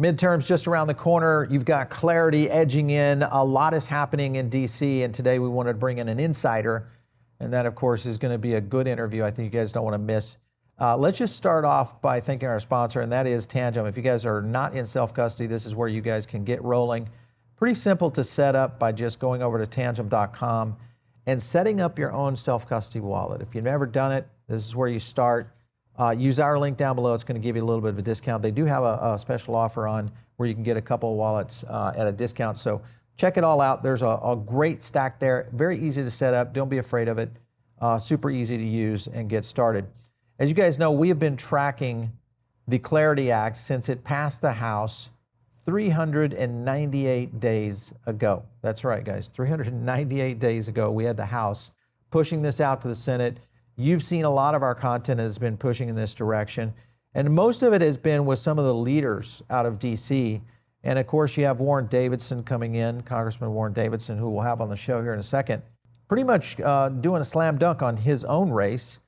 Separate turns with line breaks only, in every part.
Midterms just around the corner. You've got clarity edging in. A lot is happening in DC, and today we wanted to bring in an insider, and that, of course, is going to be a good interview. I think you guys don't want to miss. Let's just start off by thanking our sponsor, and that is Tangem. If you guys are not in self-custody, this is where you guys can get rolling. Pretty simple to set up by just going over to tangem.com and setting up your own self-custody wallet. If you've never done it, this is where you start. Use our link down below. It's going to give you a little bit of a discount. They do have a special offer on where you can get a couple of wallets at a discount. So check it all out. There's a great stack there. Very easy to set up. Don't be afraid of it. Super easy to use and get started. As you guys know, we have been tracking the Clarity Act since it passed the House 398 days ago. That's right, guys. 398 days ago, we had the House pushing this out to the Senate. You've seen a lot of our content has been pushing in this direction, and most of it has been with some of the leaders out of DC. And of course, you have Warren Davidson coming in, Congressman Warren Davidson, who we'll have on the show here in a second, pretty much doing a slam dunk on his own race.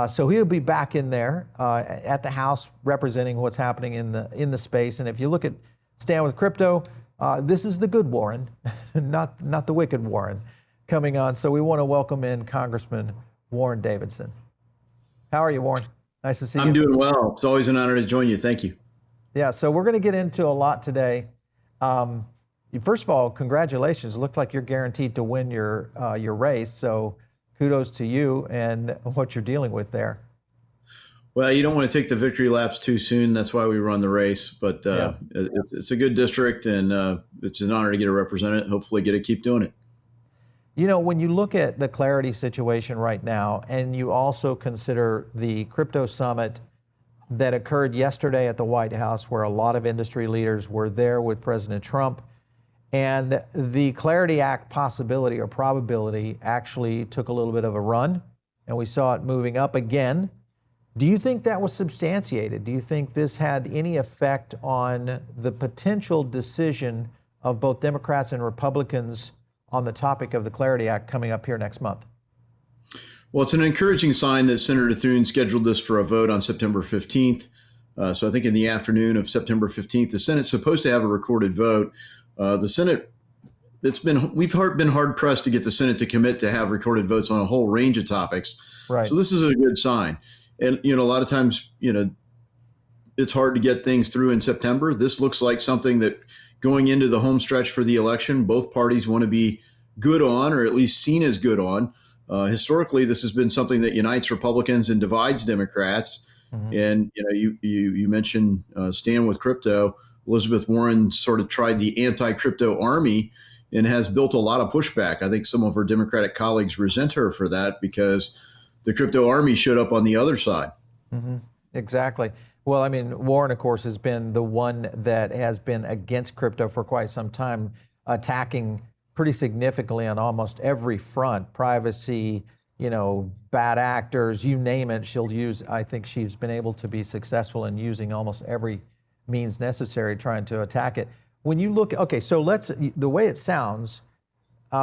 So he'll be back in there at the House representing what's happening in the space. And if you look at Stand with Crypto, this is the good Warren, not the wicked Warren coming on. So we want to welcome in Congressman Warren Davidson. How are you, Warren? Nice to see you.
I'm doing well. It's always an honor to join you. Thank you.
Yeah, so we're going to get into a lot today. First of all, congratulations. It looked like you're guaranteed to win your race. So kudos to you and what you're dealing with there.
Well, you don't want to take the victory laps too soon. That's why we run the race. But it's a good district, and it's an honor to get to represent it. Hopefully get to keep doing it.
You know, when you look at the clarity situation right now, and you also consider the crypto summit that occurred yesterday at the White House, where a lot of industry leaders were there with President Trump, and the Clarity Act possibility or probability actually took a little bit of a run, and we saw it moving up again. Do you think that was substantiated? Do you think this had any effect on the potential decision of both Democrats and Republicans on the topic of the Clarity Act coming up here next month?
Well, it's an encouraging sign that Senator Thune scheduled this for a vote on September 15th. So I think in the afternoon of September 15th, the Senate's supposed to have a recorded vote. The Senate, we've been hard pressed to get the Senate to commit to have recorded votes on a whole range of topics.
Right.
So this is a good sign. And, a lot of times, it's hard to get things through in September. This looks like something that going into the home stretch for the election, both parties want to be good on, or at least seen as good on. Historically, this has been something that unites Republicans and divides Democrats. Mm-hmm. And, you mentioned Stand with Crypto. Elizabeth Warren sort of tried the anti-crypto army and has built a lot of pushback. I think some of her Democratic colleagues resent her for that because the crypto army showed up on the other side.
Mm-hmm. Exactly. Well, I mean, Warren, of course, has been the one that has been against crypto for quite some time, attacking pretty significantly on almost every front, privacy, bad actors, you name it, she'll use. I think she's been able to be successful in using almost every means necessary trying to attack it. When you look, okay, so the way it sounds,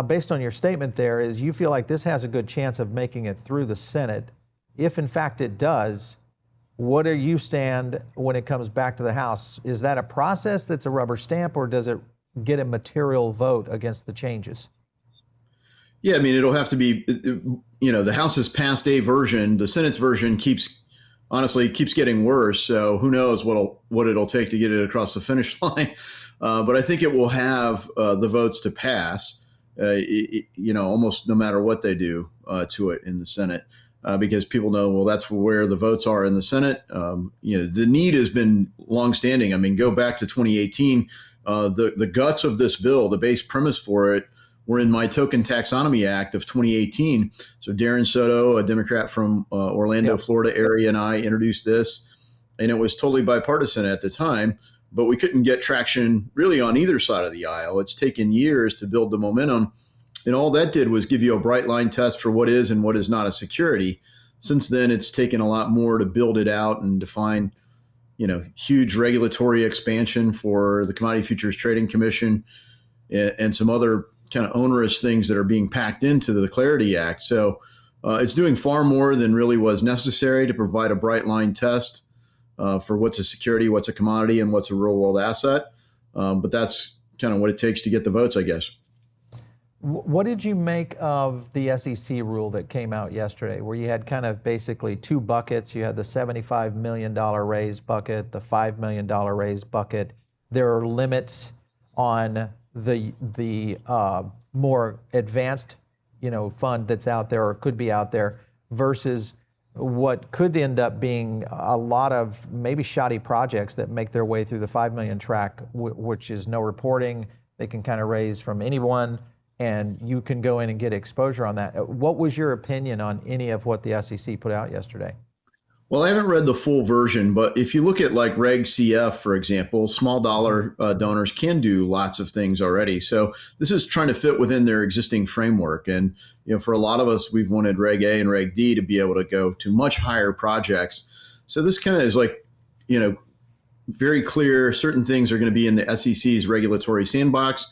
based on your statement there, is you feel like this has a good chance of making it through the Senate. If in fact it does, what do you stand when it comes back to the House? Is that a process that's a rubber stamp, or does it get a material vote against the changes?
Yeah, I mean, it'll have to be, the House has passed a version. The Senate's version keeps getting worse. So who knows what it'll take to get it across the finish line. But I think it will have the votes to pass, almost no matter what they do to it in the Senate. Because people know, well, that's where the votes are in the Senate. The need has been longstanding. I mean, go back to 2018. The guts of this bill, the base premise for it, were in my Token Taxonomy Act of 2018. So Darren Soto, a Democrat from Orlando, Florida area, and I introduced this, and it was totally bipartisan at the time. But we couldn't get traction really on either side of the aisle. It's taken years to build the momentum. And all that did was give you a bright line test for what is and what is not a security. Since then, it's taken a lot more to build it out and define, huge regulatory expansion for the Commodity Futures Trading Commission and some other kind of onerous things that are being packed into the Clarity Act. So it's doing far more than really was necessary to provide a bright line test for what's a security, what's a commodity, and what's a real world asset. But that's kind of what it takes to get the votes, I guess.
What did you make of the SEC rule that came out yesterday, where you had kind of basically two buckets? You had the $75 million raise bucket, the $5 million raise bucket. There are limits on the more advanced, fund that's out there or could be out there versus what could end up being a lot of maybe shoddy projects that make their way through the 5 million track, which is no reporting. They can kind of raise from anyone, and you can go in and get exposure on that. What was your opinion on any of what the SEC put out yesterday?
Well, I haven't read the full version, but if you look at like Reg CF, for example, small dollar donors can do lots of things already. So this is trying to fit within their existing framework. And, for a lot of us, we've wanted Reg A and Reg D to be able to go to much higher projects. So this kind of is like, very clear. Certain things are going to be in the SEC's regulatory sandbox.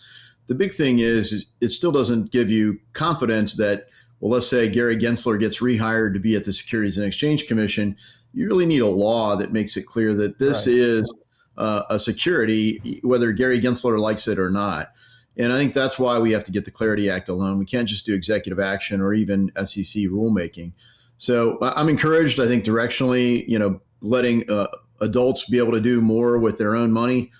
The big thing is it still doesn't give you confidence that, well, let's say Gary Gensler gets rehired to be at the Securities and Exchange Commission. You really need a law that makes it clear that this is a security, whether Gary Gensler likes it or not. And I think that's why we have to get the Clarity Act alone. We can't just do executive action or even SEC rulemaking. So I'm encouraged, I think, directionally, letting adults be able to do more with their own money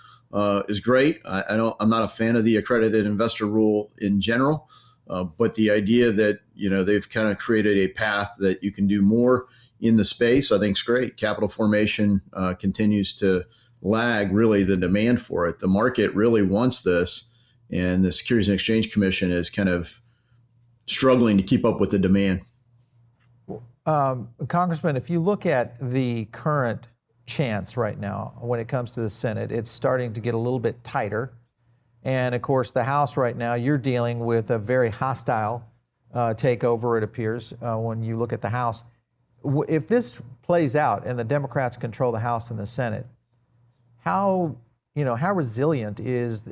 is great. I'm not a fan of the accredited investor rule in general. But the idea that, they've kind of created a path that you can do more in the space, I think is great. Capital formation continues to lag really the demand for it. The market really wants this, and the Securities and Exchange Commission is kind of struggling to keep up with the demand.
Congressman, if you look at the current chance right now when it comes to the Senate, it's starting to get a little bit tighter. And of course, the House right now, you're dealing with a very hostile takeover, it appears, when you look at the House. If this plays out and the Democrats control the House and the Senate, how resilient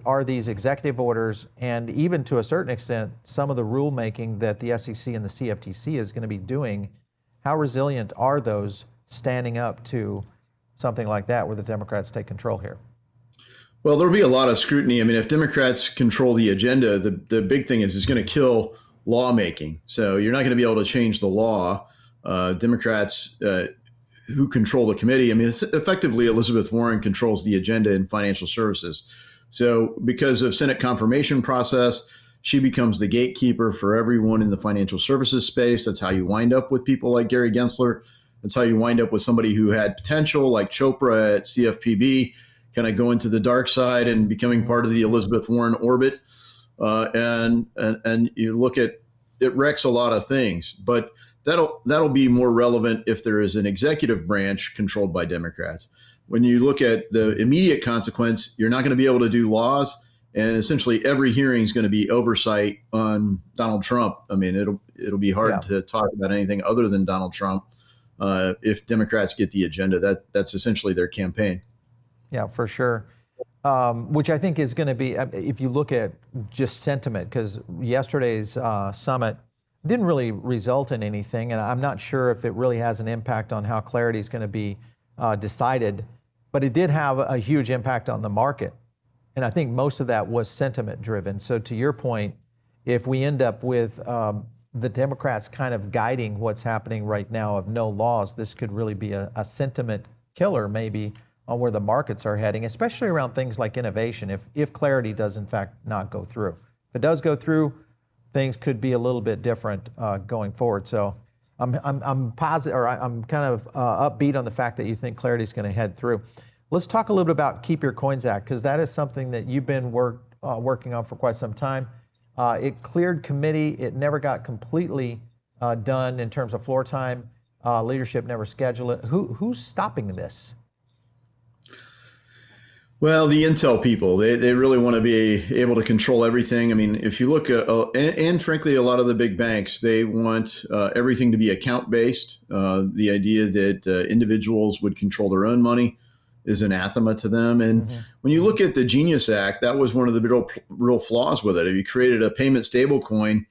are these executive orders, and even to a certain extent, some of the rulemaking that the SEC and the CFTC is going to be doing, how resilient are those standing up to something like that where the Democrats take control here?
Well, there'll be a lot of scrutiny. I mean, if Democrats control the agenda, the big thing is it's going to kill lawmaking. So you're not going to be able to change the law. Democrats who control the committee, I mean, it's effectively Elizabeth Warren controls the agenda in financial services. So because of Senate confirmation process, she becomes the gatekeeper for everyone in the financial services space. That's how you wind up with people like Gary Gensler. That's how you wind up with somebody who had potential like Chopra at CFPB, kind of going to the dark side and becoming part of the Elizabeth Warren orbit. And you look at, it wrecks a lot of things, but that'll be more relevant if there is an executive branch controlled by Democrats. When you look at the immediate consequence, you're not going to be able to do laws, and essentially every hearing is going to be oversight on Donald Trump. I mean, it'll be hard to talk about anything other than Donald Trump if Democrats get the agenda. That's essentially their campaign.
Yeah, for sure. Which I think is going to be, if you look at just sentiment, because yesterday's summit didn't really result in anything, and I'm not sure if it really has an impact on how clarity is going to be decided, but it did have a huge impact on the market. And I think most of that was sentiment driven. So to your point, if we end up with the Democrats kind of guiding what's happening right now of no laws, this could really be a sentiment killer maybe on where the markets are heading, especially around things like innovation, if clarity does in fact not go through. If it does go through, things could be a little bit different going forward. So I'm positive, or I'm kind of upbeat on the fact that you think clarity is going to head through. Let's talk a little bit about Keep Your Coins Act, because that is something that you've been working on for quite some time. It cleared committee. It never got completely done in terms of floor time. Leadership never scheduled it. Who's stopping this?
Well, the Intel people, they really want to be able to control everything. I mean, if you look at, and frankly, a lot of the big banks, they want everything to be account-based. The idea that individuals would control their own money is anathema to them. And when you look at the Genius Act, that was one of the real flaws with it. You created a payment stablecoin,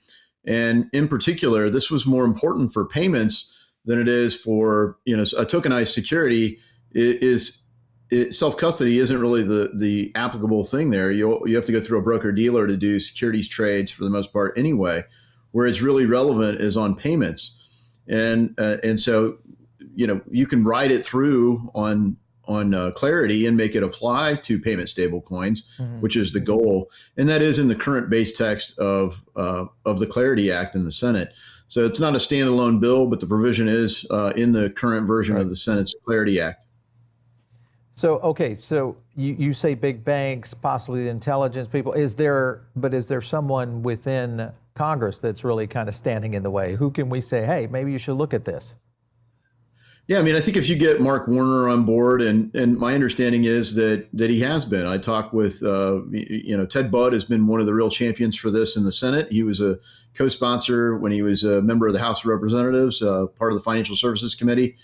and in particular, this was more important for payments than it is for a tokenized security. self custody isn't really the applicable thing there. You have to go through a broker dealer to do securities trades for the most part anyway. Where it's really relevant is on payments, and so you can ride it through on Clarity and make it apply to payment stable coins, which is the goal, and that is in the current base text of the Clarity Act in the Senate. So it's not a standalone bill, but the provision is in the current version of the Senate's Clarity Act.
So, okay, so you say big banks, possibly the intelligence people. Is there someone within Congress that's really kind of standing in the way? Who can we say, hey, maybe you should look at this?
Yeah, I mean, I think if you get Mark Warner on board, and my understanding is that he has been. I talked with, Ted Budd has been one of the real champions for this in the Senate. He was a co-sponsor when he was a member of the House of Representatives, part of the Financial Services Committee.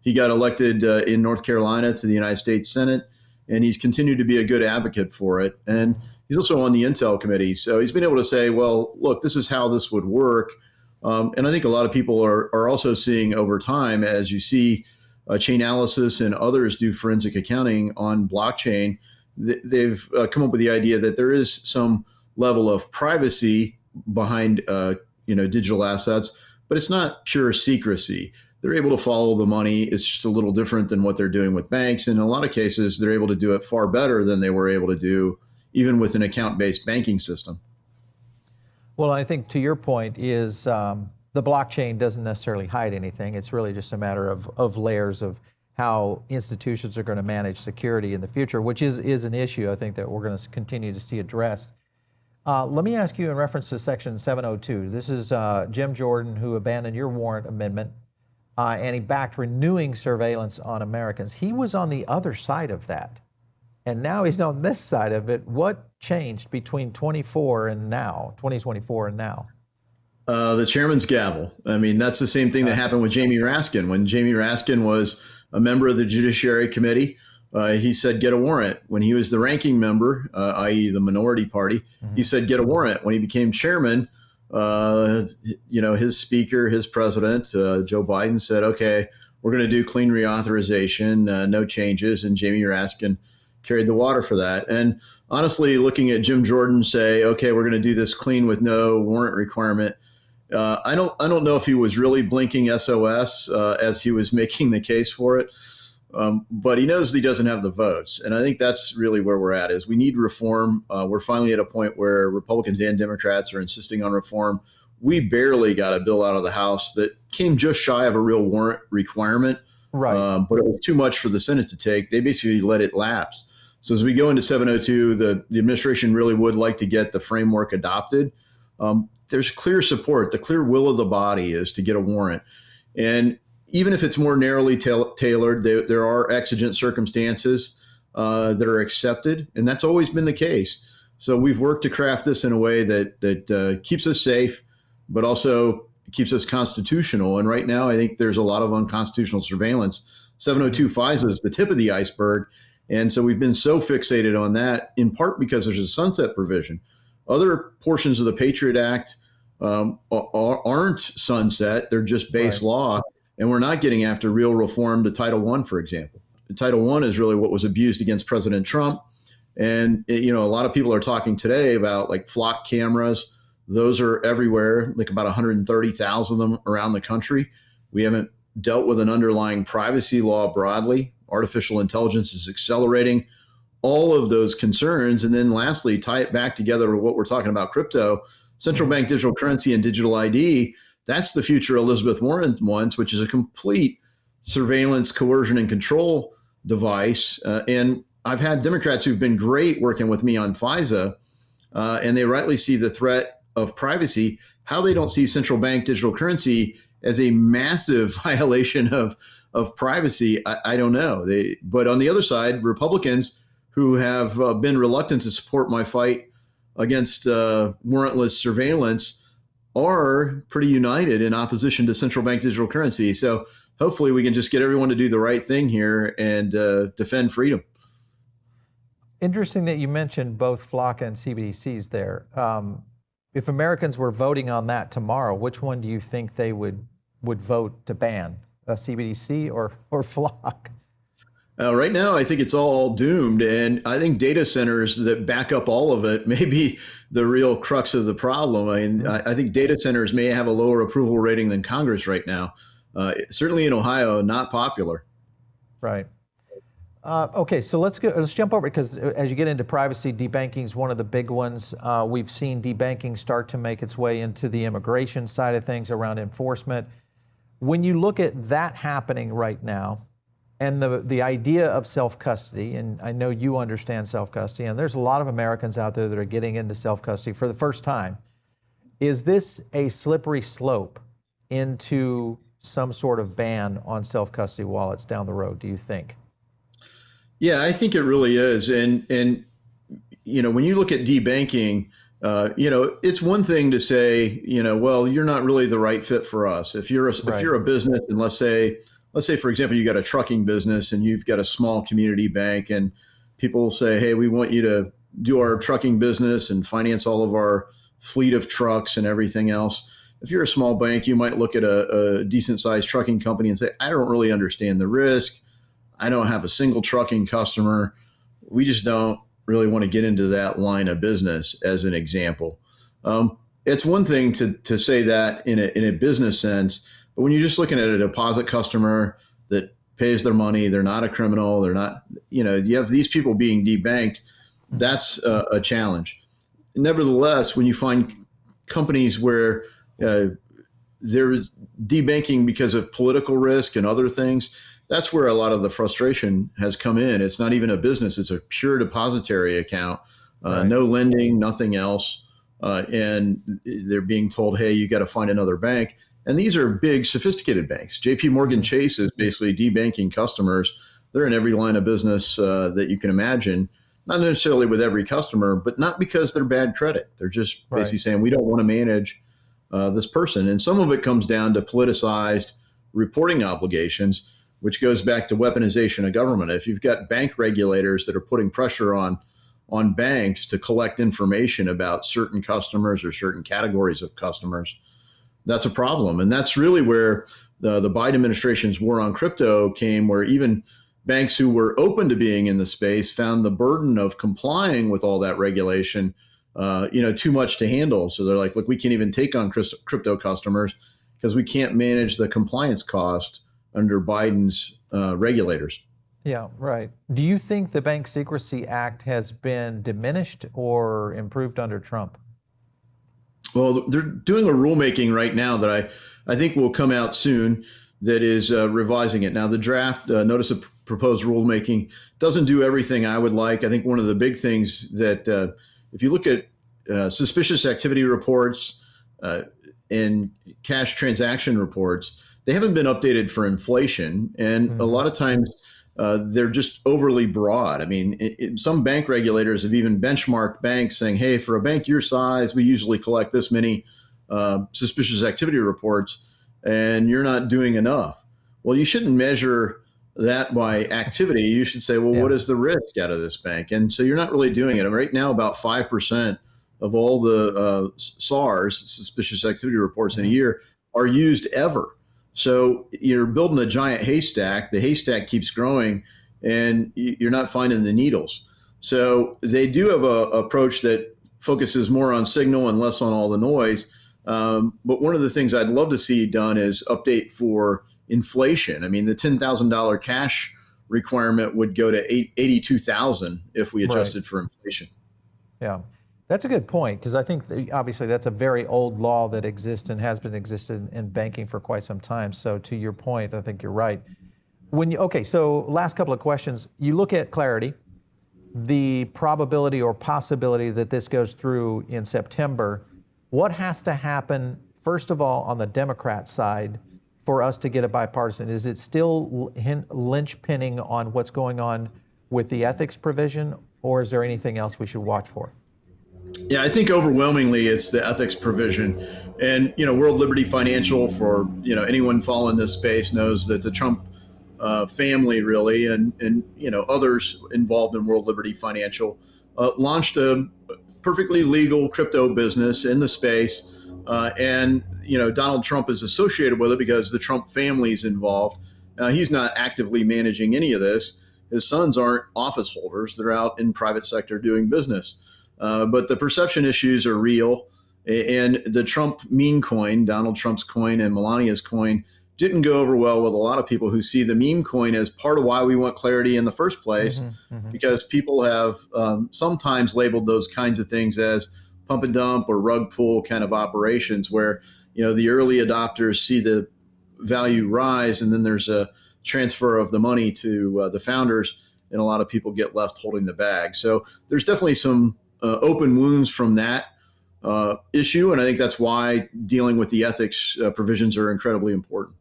He got elected in North Carolina to the United States Senate, and he's continued to be a good advocate for it. And he's also on the Intel Committee. So he's been able to say, well, look, this is how this would work. And I think a lot of people are also seeing over time, as you see Chainalysis and others do forensic accounting on blockchain, they've come up with the idea that there is some level of privacy behind digital assets, but it's not pure secrecy. They're able to follow the money. It's just a little different than what they're doing with banks. And in a lot of cases, they're able to do it far better than they were able to do even with an account-based banking system.
Well, I think to your point is the blockchain doesn't necessarily hide anything. It's really just a matter of layers of how institutions are going to manage security in the future, which is an issue I think that we're going to continue to see addressed. Let me ask you in reference to Section 702. This is Jim Jordan, who abandoned your warrant amendment, and he backed renewing surveillance on Americans. He was on the other side of that, and now he's on this side of it. What changed between 2024 and now?
The chairman's gavel. I mean, that's the same thing that happened with Jamie Raskin. When Jamie Raskin was a member of the Judiciary Committee, he said, get a warrant. When he was the ranking member, i.e. the minority party, he said, get a warrant. When he became chairman, his speaker, his president, Joe Biden said, okay, we're going to do clean reauthorization, no changes. And Jamie Raskin carried the water for that. And honestly, looking at Jim Jordan say, okay, we're going to do this clean with no warrant requirement. I don't know if he was really blinking SOS as he was making the case for it. But he knows that he doesn't have the votes. And I think that's really where we're at is we need reform. We're finally at a point where Republicans and Democrats are insisting on reform. We barely got a bill out of the House that came just shy of a real warrant requirement. Right. But it was too much for the Senate to take. They basically let it lapse. So as we go into 702, the administration really would like to get the framework adopted. There's clear support. The clear will of the body is to get a warrant. And even if it's more narrowly tailored, there are exigent circumstances that are accepted, and that's always been the case. So we've worked to craft this in a way that keeps us safe, but also keeps us constitutional. And right now, I think there's a lot of unconstitutional surveillance. 702 FISA is the tip of the iceberg. And so we've been so fixated on that, in part because there's a sunset provision. Other portions of the Patriot Act aren't sunset. They're just base law. And we're not getting after real reform to Title I, for example. Title I is really what was abused against President Trump. And, a lot of people are talking today about like flock cameras. Those are everywhere, like about 130,000 of them around the country. We haven't dealt with an underlying privacy law broadly. Artificial intelligence is accelerating all of those concerns. And then lastly, tie it back together with what we're talking about, crypto, central bank digital currency and digital ID. That's the future Elizabeth Warren wants, which is a complete surveillance, coercion, and control device. And I've had Democrats who've been great working with me on FISA, and they rightly see the threat of privacy. How they don't see central bank digital currency as a massive violation of privacy, I don't know. But on the other side, Republicans who have been reluctant to support my fight against warrantless surveillance are pretty united in opposition to central bank digital currency. So hopefully we can just get everyone to do the right thing here and defend freedom.
Interesting that you mentioned both FLOC and CBDCs there. If Americans were voting on that tomorrow, which one do you think they would vote to ban, a CBDC or FLOC?
Right now, I think it's all doomed, and I think data centers that back up all of it may be the real crux of the problem. I mean, I think data centers may have a lower approval rating than Congress right now. Certainly in Ohio, not popular.
Right. Okay, so let's jump over, because as you get into privacy, debanking is one of the big ones. We've seen debanking start to make its way into the immigration side of things around enforcement. When you look at that happening right now, and the idea of self-custody, and I know you understand self-custody, and there's a lot of Americans out there that are getting into self-custody for the first time. Is this a slippery slope into some sort of ban on self-custody wallets down the road, do you think?
Yeah, I think it really is. And when you look at debanking, it's one thing to say, well, you're not really the right fit for us. If you're a business, and let's say, for example, you got a trucking business and you've got a small community bank, and people say, hey, we want you to do our trucking business and finance all of our fleet of trucks and everything else. If you're a small bank, you might look at a decent sized trucking company and say, I don't really understand the risk. I don't have a single trucking customer. We just don't really want to get into that line of business, as an example. It's one thing to say that in a business sense, but when you're just looking at a deposit customer that pays their money, they're not a criminal, they're not, you have these people being debanked, that's a challenge. Nevertheless, when you find companies where they're debanking because of political risk and other things, that's where a lot of the frustration has come in. It's not even a business, it's a pure depository account, right. No lending, nothing else. And they're being told, hey, you got to find another bank. And these are big, sophisticated banks. JP Morgan Chase is basically debanking customers. They're in every line of business that you can imagine, not necessarily with every customer, but not because they're bad credit. They're just basically saying, we don't want to manage this person. And some of it comes down to politicized reporting obligations, which goes back to weaponization of government. If you've got bank regulators that are putting pressure on banks to collect information about certain customers or certain categories of customers, that's a problem. And that's really where the Biden administration's war on crypto came, where even banks who were open to being in the space found the burden of complying with all that regulation, too much to handle. So they're like, look, we can't even take on crypto customers because we can't manage the compliance cost under Biden's regulators.
Yeah, right. Do you think the Bank Secrecy Act has been diminished or improved under Trump?
Well, they're doing a rulemaking right now that I think will come out soon that is revising it. Now, the draft notice of proposed rulemaking doesn't do everything I would like. I think one of the big things that if you look at suspicious activity reports and cash transaction reports, they haven't been updated for inflation. And a lot of times they're just overly broad. I mean, some bank regulators have even benchmarked banks saying, hey, for a bank your size, we usually collect this many suspicious activity reports, and you're not doing enough. Well, you shouldn't measure that by activity. You should say, well, what is the risk out of this bank? And so you're not really doing it. And right now, about 5% of all the SARs, suspicious activity reports in a year, are used ever. So you're building a giant haystack. The haystack keeps growing, and you're not finding the needles. So they do have a approach that focuses more on signal and less on all the noise. But one of the things I'd love to see done is update for inflation. I mean, the $10,000 cash requirement would go to $82,000 if we adjusted for inflation.
Yeah. That's a good point, because I think obviously that's a very old law that exists and has been existed in banking for quite some time. So to your point, I think you're right. So last couple of questions. You look at clarity, the probability or possibility that this goes through in September. What has to happen, first of all, on the Democrat side for us to get a bipartisan? Is it still linchpinning on what's going on with the ethics provision, or is there anything else we should watch for?
Yeah, I think overwhelmingly it's the ethics provision. And, World Liberty Financial, for, anyone following this space knows that the Trump family really and others involved in World Liberty Financial launched a perfectly legal crypto business in the space. And Donald Trump is associated with it because the Trump family is involved. He's not actively managing any of this. his sons aren't office holders. They're out in private sector doing business. But the perception issues are real. And the Trump meme coin, Donald Trump's coin and Melania's coin, didn't go over well with a lot of people who see the meme coin as part of why we want clarity in the first place, because people have sometimes labeled those kinds of things as pump and dump or rug pull kind of operations where, the early adopters see the value rise and then there's a transfer of the money to the founders and a lot of people get left holding the bag. So there's definitely some open wounds from that issue. And I think that's why dealing with the ethics provisions are incredibly important.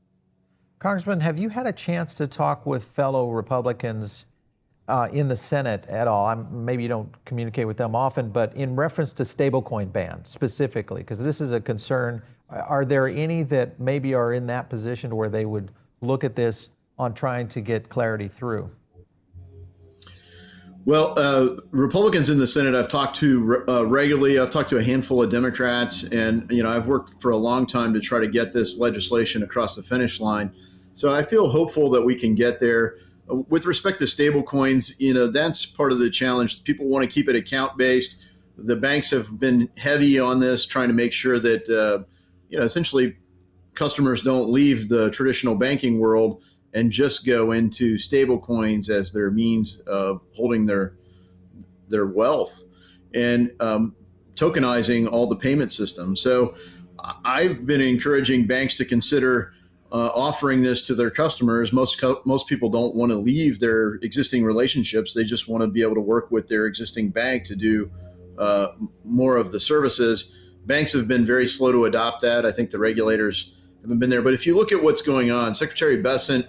Congressman, have you had a chance to talk with fellow Republicans in the Senate at all? Maybe you don't communicate with them often, but in reference to stablecoin ban specifically, because this is a concern, are there any that maybe are in that position where they would look at this on trying to get clarity through?
Well, Republicans in the Senate I've talked to regularly. I've talked to a handful of Democrats, and I've worked for a long time to try to get this legislation across the finish line. So I feel hopeful that we can get there. With respect to stablecoins, that's part of the challenge. People want to keep it account-based. The banks have been heavy on this, trying to make sure that essentially customers don't leave the traditional banking world and just go into stablecoins as their means of holding their wealth and tokenizing all the payment systems. So I've been encouraging banks to consider offering this to their customers. Most people don't want to leave their existing relationships. They just want to be able to work with their existing bank to do more of the services. Banks have been very slow to adopt that. I think the regulators haven't been there. But if you look at what's going on, Secretary Besant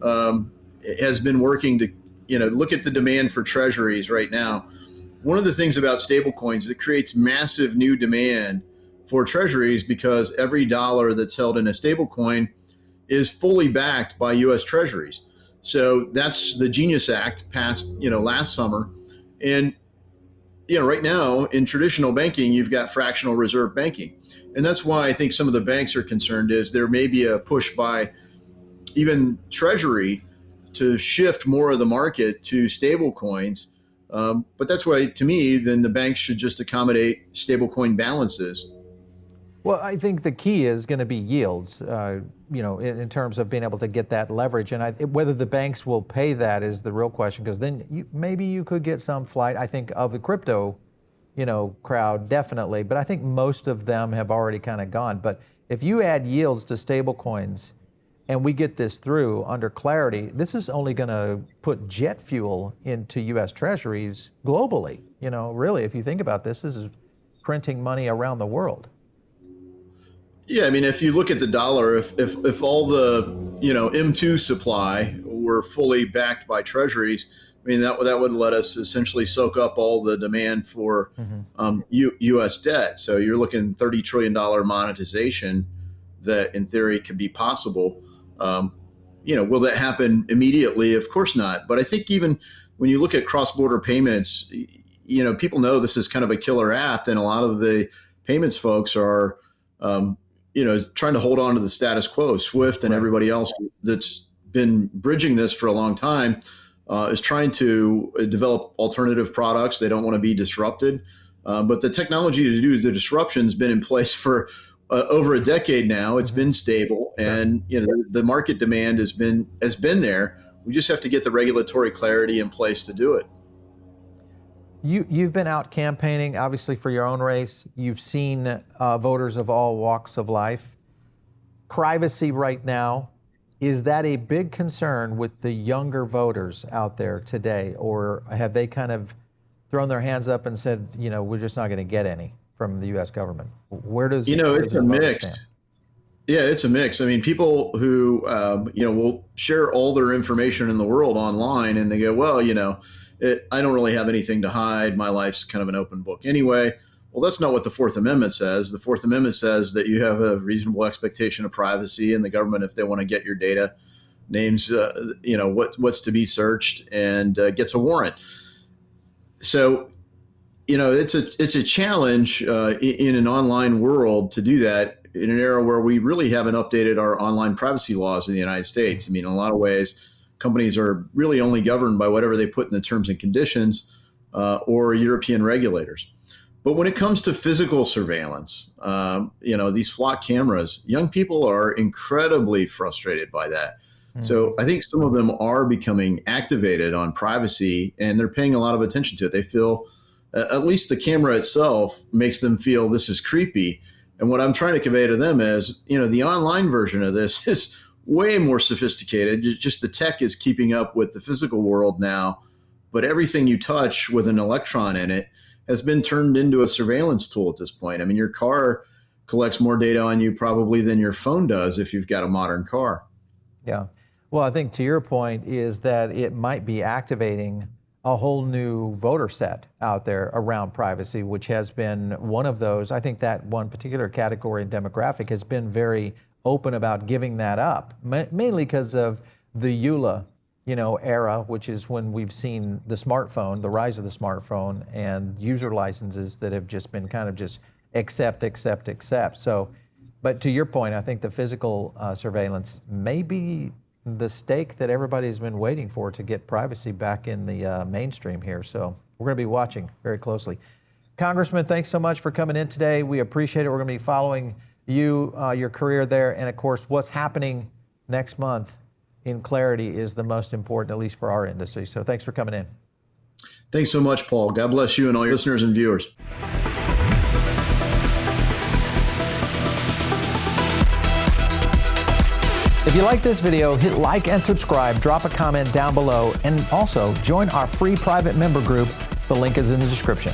has been working to, look at the demand for treasuries right now. One of the things about stablecoins is it creates massive new demand for treasuries because every dollar that's held in a stablecoin is fully backed by U.S. treasuries. So that's the Genius Act passed, last summer. And, right now in traditional banking, you've got fractional reserve banking. And that's why I think some of the banks are concerned is there may be a push by even Treasury to shift more of the market to stable coins. But that's why, to me, then the banks should just accommodate stablecoin balances.
Well, I think the key is going to be yields, in terms of being able to get that leverage. And whether the banks will pay that is the real question, because then maybe you could get some flight, I think, of the crypto, crowd, definitely. But I think most of them have already kind of gone. But if you add yields to stable coins and we get this through under clarity, this is only going to put jet fuel into U.S. treasuries globally. Really, if you think about this is printing money around the world.
Yeah, I mean, if you look at the dollar, if all the M2 supply were fully backed by treasuries, I mean that would let us essentially soak up all the demand for U.S. debt. So you're looking $30 trillion monetization that, in theory, could be possible. Will that happen immediately? Of course not. But I think even when you look at cross-border payments, people know this is kind of a killer app, and a lot of the payments folks are trying to hold on to the status quo. Swift and everybody else that's been bridging this for a long time is trying to develop alternative products. They don't want to be disrupted. But the technology to do the disruption has been in place for over a decade now. It's been stable, and the market demand has been there. We just have to get the regulatory clarity in place to do it.
You've been out campaigning, obviously, for your own race. You've seen voters of all walks of life. Privacy right now, is that a big concern with the younger voters out there today? Or have they kind of thrown their hands up and said, we're just not going to get any from the U.S. government? Where does
it's a mix.
Stand?
Yeah, it's a mix. I mean, people who, will share all their information in the world online, and they go, well, I don't really have anything to hide. My life's kind of an open book anyway. Well, that's not what the Fourth Amendment says. The Fourth Amendment says that you have a reasonable expectation of privacy, and the government, if they want to get your data, names, what's to be searched and gets a warrant. So, it's a challenge in an online world to do that in an era where we really haven't updated our online privacy laws in the United States. I mean, in a lot of ways, companies are really only governed by whatever they put in the terms and conditions or European regulators. But when it comes to physical surveillance, these flock cameras, young people are incredibly frustrated by that. So I think some of them are becoming activated on privacy, and they're paying a lot of attention to it. They feel, at least the camera itself makes them feel this is creepy. And what I'm trying to convey to them is, the online version of this is way more sophisticated. Just the tech is keeping up with the physical world now, but everything you touch with an electron in it has been turned into a surveillance tool at this point. I mean, your car collects more data on you probably than your phone does if you've got a modern car.
Yeah. Well, I think to your point is that it might be activating a whole new voter set out there around privacy, which has been one of those. I think that one particular category and demographic has been very open about giving that up, mainly because of the EULA, era, which is when we've seen the smartphone, the rise of the smartphone, and user licenses that have just been kind of just accept. So, but to your point, I think the physical surveillance may be the stake that everybody's been waiting for to get privacy back in the mainstream here. So we're going to be watching very closely. Congressman, thanks so much for coming in today. We appreciate it. We're going to be following you, your career there, and of course, what's happening next month in clarity is the most important, at least for our industry. So thanks for coming in.
Thanks so much, Paul. God bless you and all your listeners and viewers.
If you like this video, hit like and subscribe, drop a comment down below, and also join our free private member group. The link is in the description.